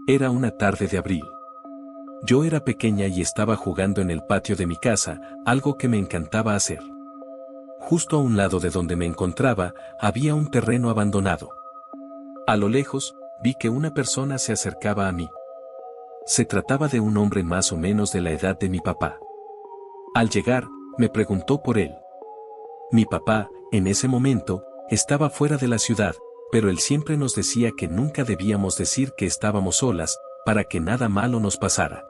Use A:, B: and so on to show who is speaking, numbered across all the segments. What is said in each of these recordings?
A: Era una tarde de abril. Yo era pequeña y estaba jugando en el patio de mi casa, algo que me encantaba hacer. Justo a un lado de donde me encontraba, había un terreno abandonado. A lo lejos, vi que una persona se acercaba a mí. Se trataba de un hombre más o menos de la edad de mi papá. Al llegar, me preguntó por él. Mi papá, en ese momento, estaba fuera de la ciudad, pero él siempre nos decía que nunca debíamos decir que estábamos solas, para que nada malo nos pasara.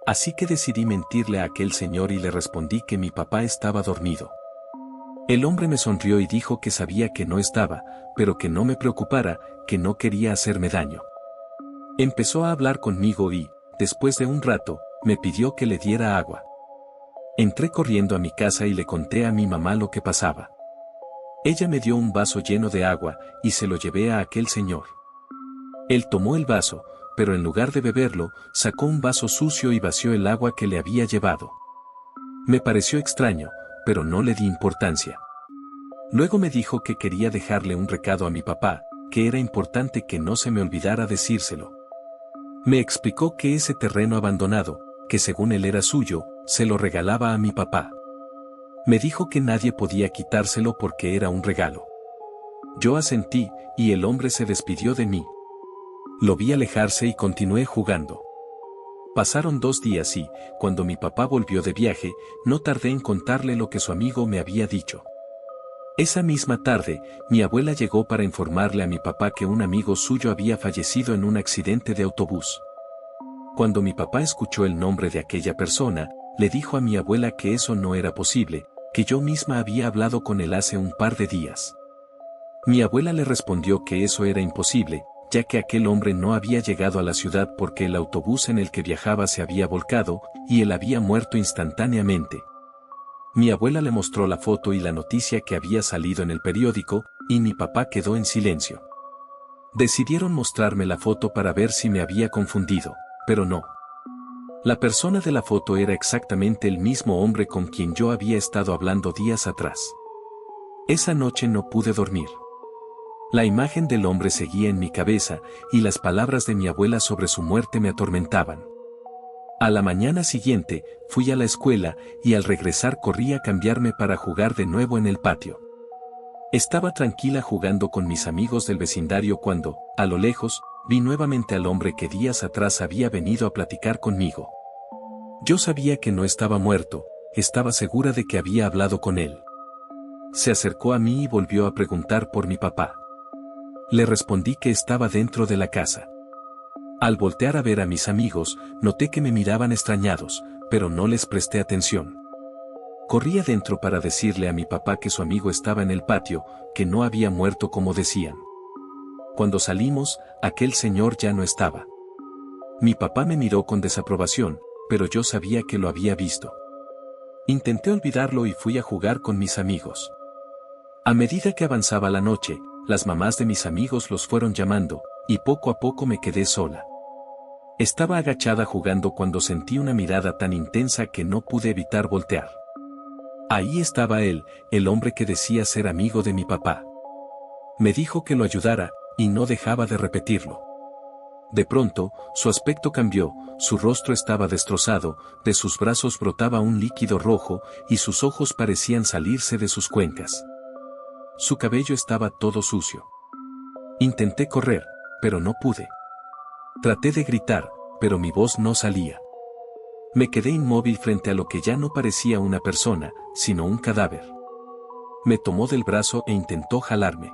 A: Así que decidí mentirle a aquel señor y le respondí que mi papá estaba dormido. El hombre me sonrió y dijo que sabía que no estaba, pero que no me preocupara, que no quería hacerme daño. Empezó a hablar conmigo y, después de un rato, me pidió que le diera agua. Entré corriendo a mi casa y le conté a mi mamá lo que pasaba. Ella me dio un vaso lleno de agua, y se lo llevé a aquel señor. Él tomó el vaso, pero en lugar de beberlo, sacó un vaso sucio y vació el agua que le había llevado. Me pareció extraño, pero no le di importancia. Luego me dijo que quería dejarle un recado a mi papá, que era importante que no se me olvidara decírselo. Me explicó que ese terreno abandonado, que según él era suyo, se lo regalaba a mi papá. Me dijo que nadie podía quitárselo porque era un regalo. Yo asentí, y el hombre se despidió de mí. Lo vi alejarse y continué jugando. Pasaron 2 días y, cuando mi papá volvió de viaje, no tardé en contarle lo que su amigo me había dicho. Esa misma tarde, mi abuela llegó para informarle a mi papá que un amigo suyo había fallecido en un accidente de autobús. Cuando mi papá escuchó el nombre de aquella persona, le dijo a mi abuela que eso no era posible, que yo misma había hablado con él hace un par de días. Mi abuela le respondió que eso era imposible, ya que aquel hombre no había llegado a la ciudad porque el autobús en el que viajaba se había volcado, y él había muerto instantáneamente. Mi abuela le mostró la foto y la noticia que había salido en el periódico, y mi papá quedó en silencio. Decidieron mostrarme la foto para ver si me había confundido, pero no. La persona de la foto era exactamente el mismo hombre con quien yo había estado hablando días atrás. Esa noche no pude dormir. La imagen del hombre seguía en mi cabeza, y las palabras de mi abuela sobre su muerte me atormentaban. A la mañana siguiente, fui a la escuela, y al regresar corrí a cambiarme para jugar de nuevo en el patio. Estaba tranquila jugando con mis amigos del vecindario cuando, a lo lejos, vi nuevamente al hombre que días atrás había venido a platicar conmigo. Yo sabía que no estaba muerto, estaba segura de que había hablado con él. Se acercó a mí y volvió a preguntar por mi papá. Le respondí que estaba dentro de la casa. Al voltear a ver a mis amigos, noté que me miraban extrañados, pero no les presté atención. Corrí adentro para decirle a mi papá que su amigo estaba en el patio, que no había muerto como decían. Cuando salimos, aquel señor ya no estaba. Mi papá me miró con desaprobación, pero yo sabía que lo había visto. Intenté olvidarlo y fui a jugar con mis amigos. A medida que avanzaba la noche, las mamás de mis amigos los fueron llamando, y poco a poco me quedé sola. Estaba agachada jugando cuando sentí una mirada tan intensa que no pude evitar voltear. Ahí estaba él, el hombre que decía ser amigo de mi papá. Me dijo que lo ayudara, y no dejaba de repetirlo. De pronto, su aspecto cambió, su rostro estaba destrozado, de sus brazos brotaba un líquido rojo, y sus ojos parecían salirse de sus cuencas. Su cabello estaba todo sucio. Intenté correr, pero no pude. Traté de gritar, pero mi voz no salía. Me quedé inmóvil frente a lo que ya no parecía una persona, sino un cadáver. Me tomó del brazo e intentó jalarme.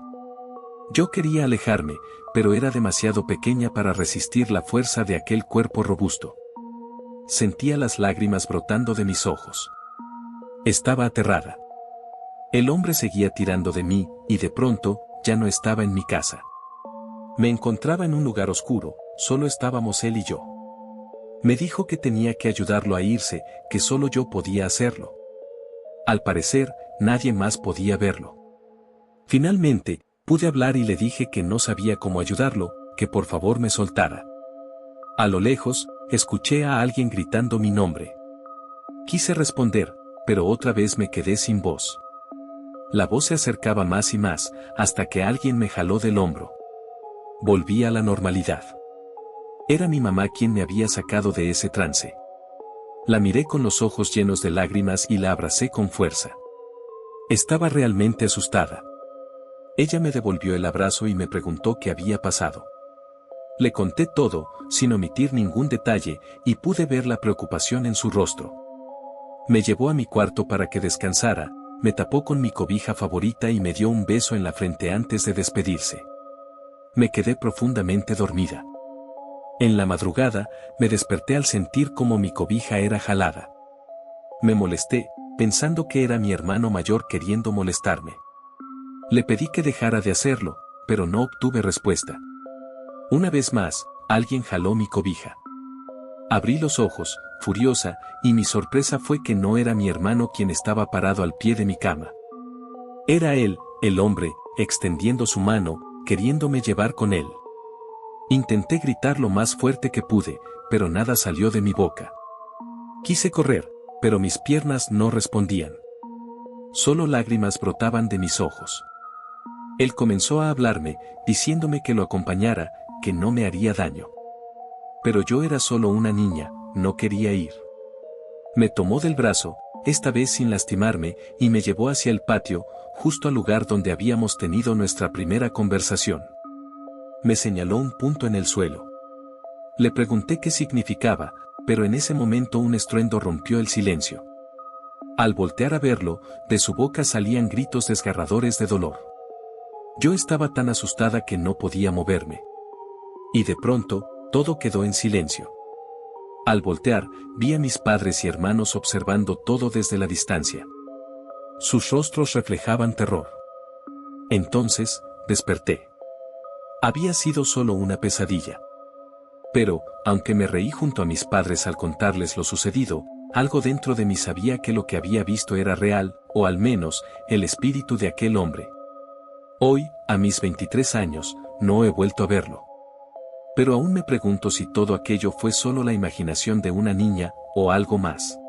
A: Yo quería alejarme, pero era demasiado pequeña para resistir la fuerza de aquel cuerpo robusto. Sentía las lágrimas brotando de mis ojos. Estaba aterrada. El hombre seguía tirando de mí, y de pronto, ya no estaba en mi casa. Me encontraba en un lugar oscuro, solo estábamos él y yo. Me dijo que tenía que ayudarlo a irse, que solo yo podía hacerlo. Al parecer, nadie más podía verlo. Finalmente, pude hablar y le dije que no sabía cómo ayudarlo, que por favor me soltara. A lo lejos, escuché a alguien gritando mi nombre. Quise responder, pero otra vez me quedé sin voz. La voz se acercaba más y más, hasta que alguien me jaló del hombro. Volví a la normalidad. Era mi mamá quien me había sacado de ese trance. La miré con los ojos llenos de lágrimas y la abracé con fuerza. Estaba realmente asustada. Ella me devolvió el abrazo y me preguntó qué había pasado. Le conté todo, sin omitir ningún detalle, y pude ver la preocupación en su rostro. Me llevó a mi cuarto para que descansara, me tapó con mi cobija favorita y me dio un beso en la frente antes de despedirse. Me quedé profundamente dormida. En la madrugada, me desperté al sentir como mi cobija era jalada. Me molesté, pensando que era mi hermano mayor queriendo molestarme. Le pedí que dejara de hacerlo, pero no obtuve respuesta. Una vez más, alguien jaló mi cobija. Abrí los ojos, furiosa, y mi sorpresa fue que no era mi hermano quien estaba parado al pie de mi cama. Era él, el hombre, extendiendo su mano, queriéndome llevar con él. Intenté gritar lo más fuerte que pude, pero nada salió de mi boca. Quise correr, pero mis piernas no respondían. Solo lágrimas brotaban de mis ojos. Él comenzó a hablarme, diciéndome que lo acompañara, que no me haría daño. Pero yo era solo una niña, no quería ir. Me tomó del brazo, esta vez sin lastimarme, y me llevó hacia el patio, justo al lugar donde habíamos tenido nuestra primera conversación. Me señaló un punto en el suelo. Le pregunté qué significaba, pero en ese momento un estruendo rompió el silencio. Al voltear a verlo, de su boca salían gritos desgarradores de dolor. Yo estaba tan asustada que no podía moverme. Y de pronto, todo quedó en silencio. Al voltear, vi a mis padres y hermanos observando todo desde la distancia. Sus rostros reflejaban terror. Entonces, desperté. Había sido solo una pesadilla. Pero, aunque me reí junto a mis padres al contarles lo sucedido, algo dentro de mí sabía que lo que había visto era real, o al menos, el espíritu de aquel hombre. Hoy, a mis 23 años, no he vuelto a verlo. Pero aún me pregunto si todo aquello fue solo la imaginación de una niña, o algo más.